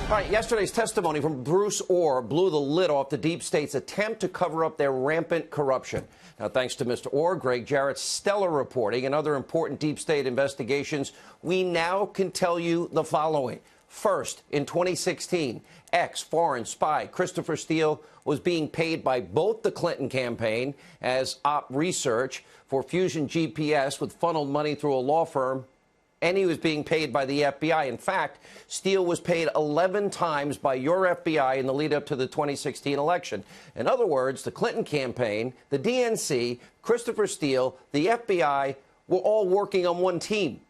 All right, yesterday's testimony from Bruce Ohr blew the lid off the deep state's attempt to cover up their rampant corruption. Now, thanks to Mr. Ohr, Greg Jarrett's stellar reporting, and other important deep state investigations, we now can tell you the following. First, in 2016, ex-foreign spy Christopher Steele was being paid by both the Clinton campaign as op research for Fusion GPS with funneled money through a law firm, and he was being paid by the FBI. In fact, Steele was paid 11 times by your FBI in the lead up to the 2016 election. In other words, the Clinton campaign, the DNC, Christopher Steele, the FBI were all working on one team.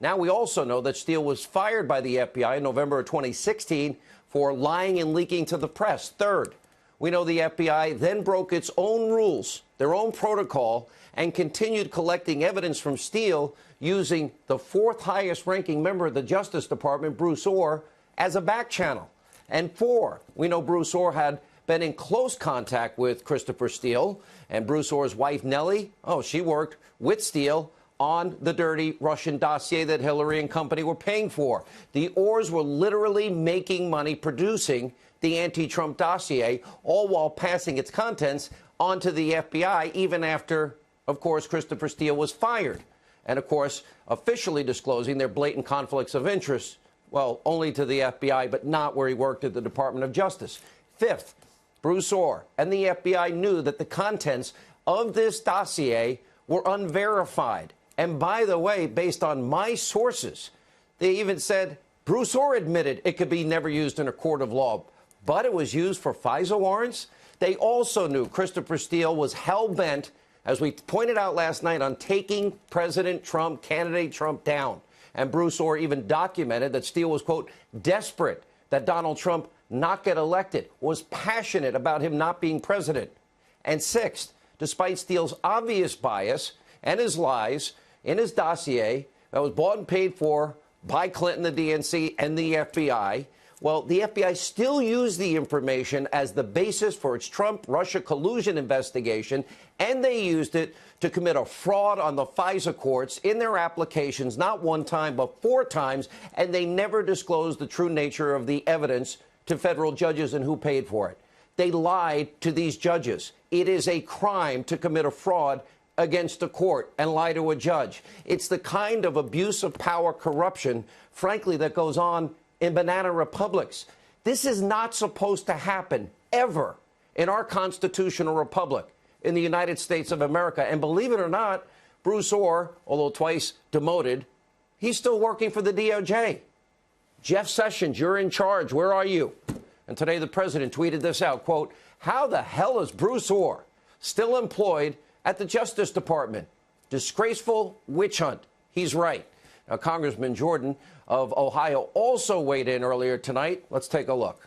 Now we also know that Steele was fired by the FBI in November of 2016 for lying and leaking to the press. Third, we know the FBI then broke its own rules, their own protocol, and continued collecting evidence from Steele using the fourth highest ranking member of the Justice Department, Bruce Ohr, as a back channel. And four, we know Bruce Ohr had been in close contact with Christopher Steele, and Bruce Ohr's wife, Nellie, she worked with Steele on the dirty Russian dossier that Hillary and company were paying for. The Ohrs were literally making money producing the anti-Trump dossier, all while passing its contents onto the FBI, even after, of course, Christopher Steele was fired. And, of course, officially disclosing their blatant conflicts of interest, well, only to the FBI, but not where he worked at the Department of Justice. Fifth, Bruce Ohr and the FBI knew that the contents of this dossier were unverified. And by the way, based on my sources, they even said Bruce Ohr admitted it could be never used in a court of law, but it was used for FISA warrants. They also knew Christopher Steele was hell-bent, as we pointed out last night, on taking President Trump, candidate Trump, down. And Bruce Ohr even documented that Steele was, quote, desperate that Donald Trump not get elected, was passionate about him not being president. And sixth, despite Steele's obvious bias and his lies in his dossier that was bought and paid for by Clinton, the DNC, and the FBI, well, the FBI still used the information as the basis for its Trump-Russia collusion investigation, and they used it to commit a fraud on the FISA courts in their applications, not one time, but four times, and they never disclosed the true nature of the evidence to federal judges and who paid for it. They lied to these judges. It is a crime to commit a fraud against a court and lie to a judge. It's the kind of abuse of power corruption, frankly, that goes on in banana republics. This is not supposed to happen ever in our constitutional republic in the United States of America. And believe it or not, Bruce Ohr, although twice demoted, he's still working for the DOJ. Jeff Sessions, you're in charge. Where are you? And today the president tweeted this out, quote, how the hell is Bruce Ohr still employed at the Justice Department? Disgraceful witch hunt. He's right. Now, Congressman Jordan of Ohio also weighed in earlier tonight. Let's take a look.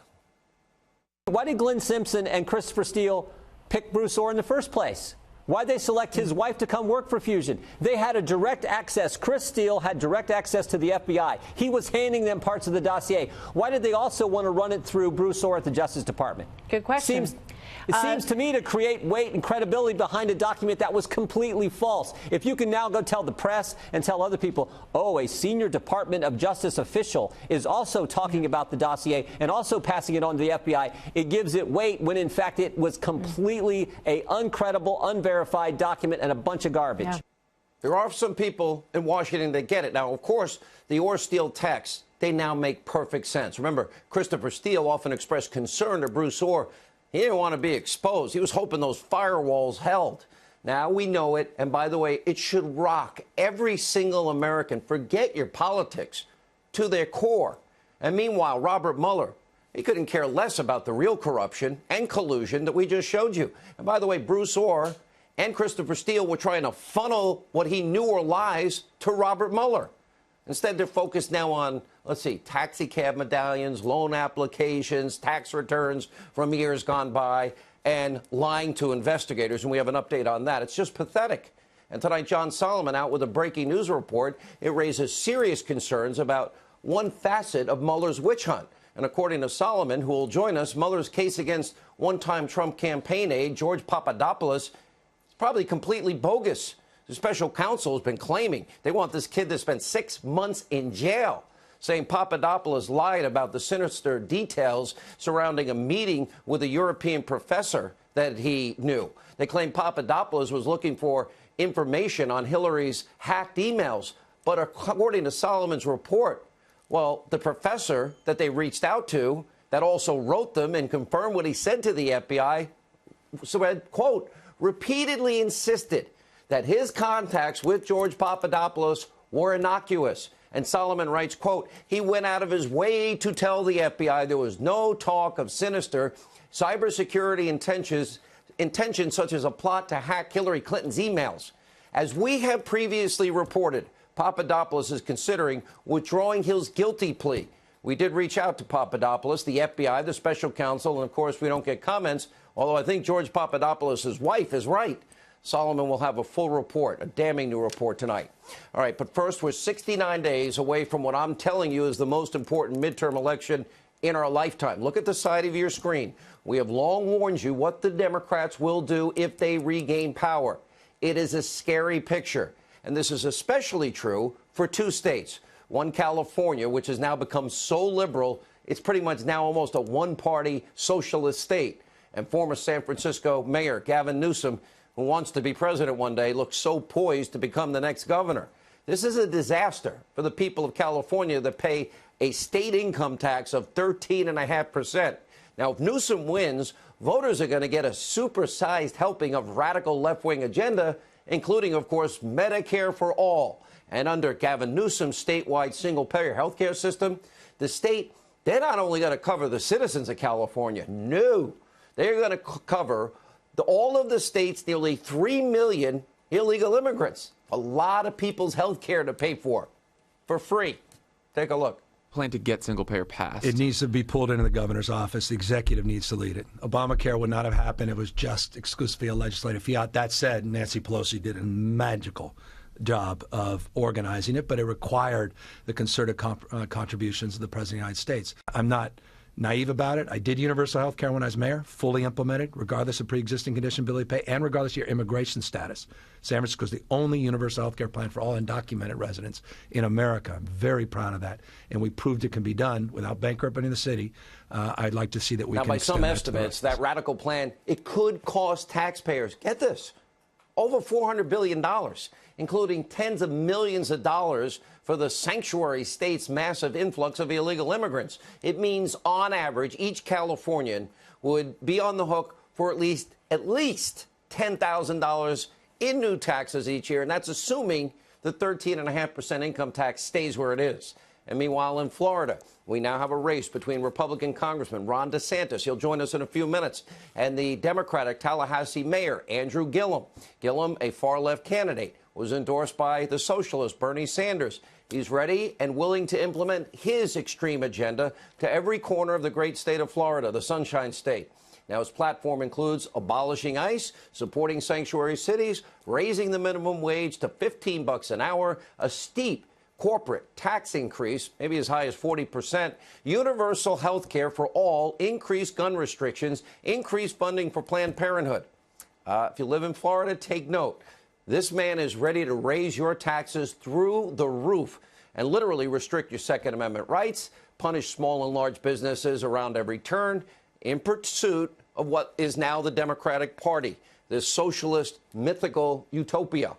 Why did Glenn Simpson and Christopher Steele pick Bruce Ohr in the first place? Why'd they select his wife to come work for Fusion? They had a direct access. Chris Steele had direct access to the FBI. He was handing them parts of the dossier. Why did they also want to run it through Bruce Ohr at the Justice Department? Good question. It seems to me to create weight and credibility behind a document that was completely false. If you can now go tell the press and tell other people, oh, a senior Department of Justice official is also talking about the dossier and also passing it on to the FBI, it gives it weight when, in fact, it was completely a uncredible, unverified document and a bunch of garbage. Yeah. There are some people in Washington that get it. Now, of course, the Ohr-Steele texts, they now make perfect sense. Remember, Christopher Steele often expressed concern to Bruce Ohr. He didn't want to be exposed. He was hoping those firewalls held. Now we know it. And by the way, it should rock every single American. Forget your politics to their core. And meanwhile, Robert Mueller, he couldn't care less about the real corruption and collusion that we just showed you. And by the way, Bruce Ohr and Christopher Steele were trying to funnel what he knew were lies to Robert Mueller. Instead, they're focused now on, let's see, taxi cab medallions, loan applications, tax returns from years gone by, and lying to investigators. And we have an update on that. It's just pathetic. And tonight, John Solomon out with a breaking news report. It raises serious concerns about one facet of Mueller's witch hunt. And according to Solomon, who will join us, Mueller's case against one-time Trump campaign aide George Papadopoulos is probably completely bogus. The special counsel has been claiming they want this kid to spend 6 months in jail. saying Papadopoulos lied about the sinister details surrounding a meeting with a European professor that he knew. They claim Papadopoulos was looking for information on Hillary's hacked emails. But according to Solomon's report, well, the professor that they reached out to that also wrote them and confirmed what he said to the FBI, said, quote, repeatedly insisted that his contacts with George Papadopoulos were innocuous. And Solomon writes, quote, he went out of his way to tell the FBI there was no talk of sinister cybersecurity intentions such as a plot to hack Hillary Clinton's emails. As we have previously reported, Papadopoulos is considering withdrawing his guilty plea. We did reach out to Papadopoulos, the FBI, the special counsel, and of course we don't get comments, although I think George Papadopoulos' wife is right. Solomon will have a full report, a damning new report tonight. All right, but first, we're 69 days away from what I'm telling you is the most important midterm election in our lifetime. Look at the side of your screen. We have long warned you what the Democrats will do if they regain power. It is a scary picture, and this is especially true for two states. One, California, which has now become so liberal, it's pretty much now almost a one-party socialist state. And former San Francisco Mayor Gavin Newsom, who wants to be president one day, looks so poised to become the next governor. This is a disaster for the people of California that pay a state income tax of 13.5%. Now, if Newsom wins, voters are going to get a supersized helping of radical left-wing agenda, including, of course, Medicare for all. And under Gavin Newsom's statewide single-payer health care system, the state, they're not only going to cover the citizens of California, no, they're going to cover all of the state's nearly 3 million illegal immigrants. A lot of people's health care to pay for free. Take a look. Plan to get single-payer passed. It needs to be pulled into the governor's office. The executive needs to lead it. Obamacare would not have happened. It was just exclusively a legislative fiat. That said, Nancy Pelosi did a magical job of organizing it, but it required the concerted contributions of the President of the United States. I'm not naive about it. I did universal health care when I was mayor, fully implemented, regardless of pre-existing condition ability to pay, and regardless of your immigration status. San Francisco is the only universal health care plan for all undocumented residents in America. I'm very proud of that, and we proved it can be done without bankrupting the city. I'd like to see that we can extend that. Now, by some estimates, that radical plan, it could cost taxpayers, get this, over $400 billion, including tens of millions of dollars for the sanctuary state's massive influx of illegal immigrants. It means, on average, each Californian would be on the hook for at least $10,000 in new taxes each year, and that's assuming the 13.5% income tax stays where it is. And meanwhile, in Florida, we now have a race between Republican Congressman Ron DeSantis, he'll join us in a few minutes, and the Democratic Tallahassee Mayor Andrew Gillum. Gillum, a far-left candidate, was endorsed by the socialist Bernie Sanders. He's ready and willing to implement his extreme agenda to every corner of the great state of Florida, the Sunshine State. Now, his platform includes abolishing ICE, supporting sanctuary cities, raising the minimum wage to $15 an hour, a steep corporate tax increase, maybe as high as 40%, universal health care for all, increased gun restrictions, increased funding for Planned Parenthood. If you live in Florida, take note. This man is ready to raise your taxes through the roof and literally restrict your Second Amendment rights, punish small and large businesses around every turn in pursuit of what is now the Democratic Party, this socialist mythical utopia.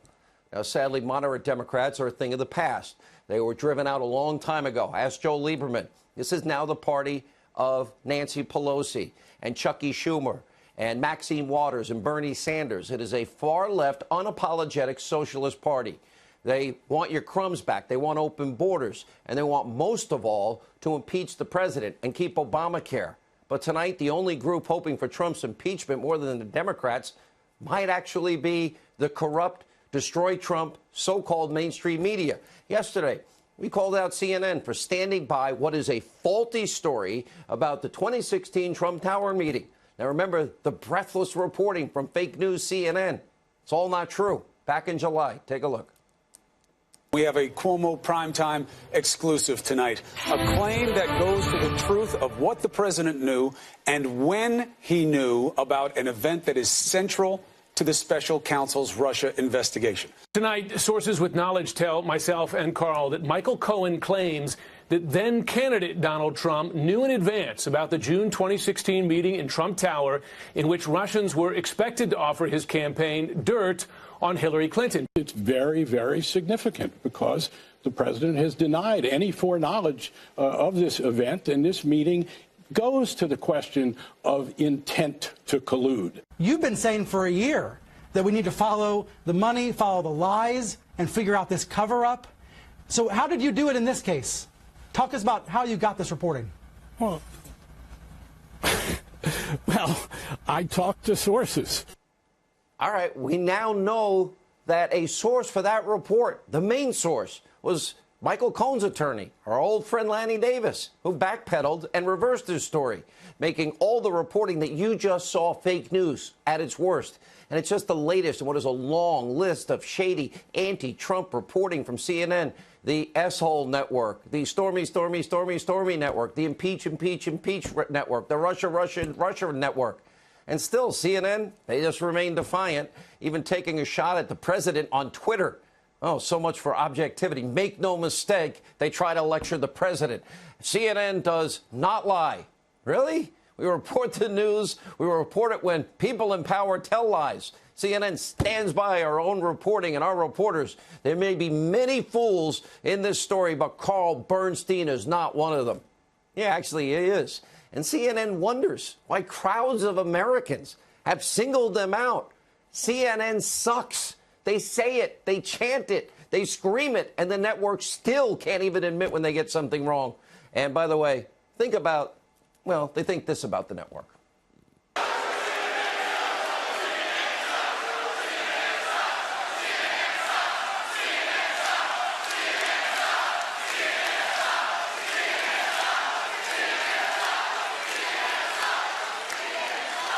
Now, sadly, moderate Democrats are a thing of the past. They were driven out a long time ago. Ask Joe Lieberman. This is now the party of Nancy Pelosi and Chucky Schumer and Maxine Waters and Bernie Sanders. It is a far-left, unapologetic socialist party. They want your crumbs back. They want open borders. And they want, most of all, to impeach the president and keep Obamacare. But tonight, the only group hoping for Trump's impeachment more than the Democrats might actually be the corrupt, destroy Trump, so-called mainstream media. Yesterday, we called out CNN for standing by what is a faulty story about the 2016 Trump Tower meeting. Now, remember the breathless reporting from fake news CNN. It's all not true. Back in July. Take a look. We have a Cuomo primetime exclusive tonight, a claim that goes to the truth of what the president knew and when he knew about an event that is central to the special counsel's Russia investigation. Tonight, sources with knowledge tell myself and Carl that Michael Cohen claims that then candidate Donald Trump knew in advance about the June 2016 meeting in Trump Tower in which Russians were expected to offer his campaign dirt on Hillary Clinton. It's very, very significant because the president has denied any foreknowledge of this event, and this meeting goes to the question of intent to collude. You've been saying for a year that we need to follow the money, follow the lies, and figure out this cover-up. So how did you do it in this case? Talk us about how you got this reporting. Well, I talked to sources. All right, we now know that a source for that report, the main source, was Michael Cohen's attorney, our old friend Lanny Davis, who backpedaled and reversed his story, making all the reporting that you just saw fake news at its worst. And it's just the latest in what is a long list of shady anti-Trump reporting from CNN, the S-hole network, the Stormy network, the impeach network, the Russia network. And still, CNN, they just remain defiant, even taking a shot at the president on Twitter. Oh, so much for objectivity. Make no mistake, they try to lecture the president. CNN does not lie. Really? We report the news. We report it when people in power tell lies. CNN stands by our own reporting and our reporters. There may be many fools in this story, but Carl Bernstein is not one of them. Yeah, actually, he is. And CNN wonders why crowds of Americans have singled them out. CNN sucks. They say it, they chant it, they scream it, and the network still can't even admit when they get something wrong. And by the way, they think this about the network.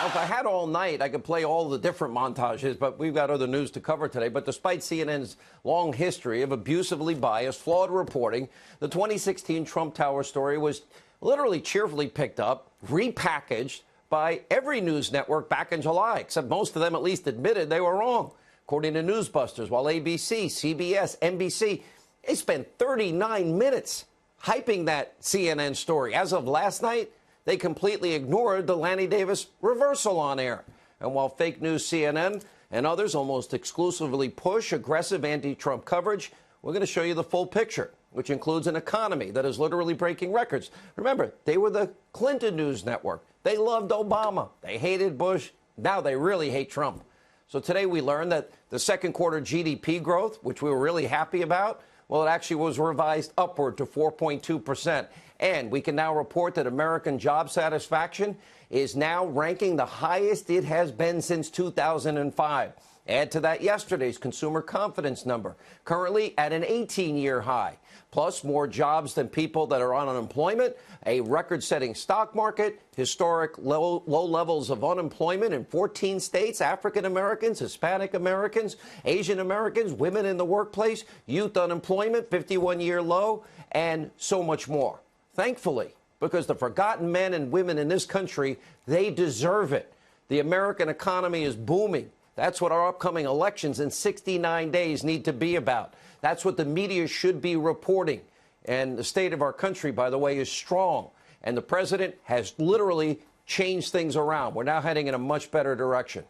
If I had all night, I could play all the different montages, but we've got other news to cover today. But despite CNN's long history of abusively biased, flawed reporting, the 2016 Trump Tower story was literally cheerfully picked up, repackaged by every news network back in July, except most of them at least admitted they were wrong. According to Newsbusters, while ABC, CBS, NBC, they spent 39 minutes hyping that CNN story. As of last night, they completely ignored the Lanny Davis reversal on air. And while fake news CNN and others almost exclusively push aggressive anti-Trump coverage, we're going to show you the full picture, which includes an economy that is literally breaking records. Remember, they were the Clinton News Network. They loved Obama. They hated Bush. Now they really hate Trump. So today we learned that the second quarter GDP growth, which we were really happy about, well, it actually was revised upward to 4.2%. And we can now report that American job satisfaction is now ranking the highest it has been since 2005. Add to that yesterday's consumer confidence number, currently at an 18-year high. Plus more jobs than people that are on unemployment, a record-setting stock market, historic low levels of unemployment in 14 states, African Americans, Hispanic Americans, Asian Americans, women in the workplace, youth unemployment, 51-year low, and so much more. Thankfully, because the forgotten men and women in this country, they deserve it. The American economy is booming. That's what our upcoming elections in 69 days need to be about. That's what the media should be reporting. And the state of our country, by the way, is strong. And the president has literally changed things around. We're now heading in a much better direction.